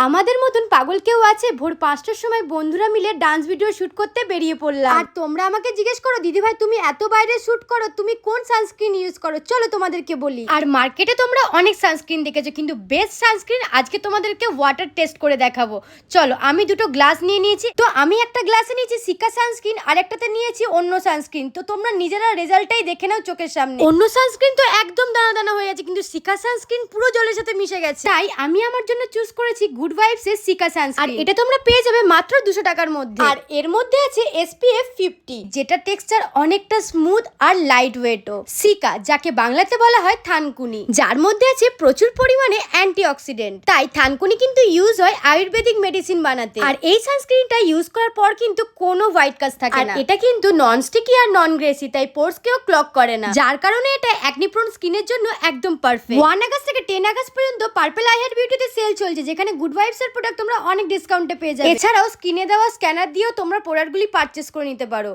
আমাদের মতন পাগল কেউ আছে? ভোর 5টার সময় বন্ধুরা মিলে ডান্স ভিডিও শুট করতে বেরিয়ে পড়লাম। আর তোমরা আমাকে জিজ্ঞেস করো, দিদি ভাই তুমি এত বাইরে শুট করো, তুমি কোন সানস্ক্রিন ইউজ করো? চলো তোমাদেরকে বলি। আর মার্কেটে তোমরা অনেক সানস্ক্রিন দেখেছো, কিন্তু বেস্ট সানস্ক্রিন আজকে তোমাদেরকে ওয়াটার টেস্ট করে দেখাবো। চলো, আমি দুটো গ্লাস নিয়ে নিয়েছি। তো আমি একটা গ্লাসে নিয়েছি সিকা সানস্ক্রিন, আর একটাতে নিয়েছি অন্য সানস্ক্রিন। তো তোমরা নিজেরা রেজাল্টটাই দেখে নাও চোখের সামনে। অন্য সানস্ক্রিন তো একদম দানা দানা হয়ে আছে, কিন্তু সিকা সানস্ক্রিন পুরো জলের সাথে মিশে গেছে। তাই আমি আমার জন্য চুজ করেছি গুড ভাইবস এর সিকা সানস্ক্রিন। আর এটা তোমরা পেয়ে যাবে মাত্র 200 টাকার মধ্যে। আর এর মধ্যে আছে SPF 50, যেটা টেক্সচার অনেকটা স্মুথ আর লাইট ওয়েটও। সিকা, যাকে বাংলাতে বলা হয় থানকুনি, যার মধ্যে আছে প্রচুর পরিমাণে অ্যান্টিঅক্সিডেন্ট। তাই থানকুনি কিন্তু ইউজ হয় আয়ুর্বেদিক মেডিসিন বানাতে। আর এই সানস্ক্রিনটা ইউজ করার পর কিন্তু কোনো হোয়াইট কাস্ট থাকে না। এটা কিন্তু নন স্টিকি আর নন গ্রেসি, তাই পোর্স কেও ক্লগ করে না, যার কারণে এটা অ্যাকনি প্রোন স্কিনের জন্য একদম পারফেক্ট। 1 আগস্ট থেকে 10 আগস্ট পর্যন্ত পার্পল আই হেয়ার বিউটিতে সেল চলছে, যেখানে গুড ভাইবস এর প্রোডাক্ট তোমরা অনেক ডিসকাউন্টে পেয়ে যাবে। এছাড়াও স্ক্রিনে দেওয়া স্ক্যানার দিয়েও তোমরা প্রোডাক্টগুলি পারচেস করে নিতে পারো।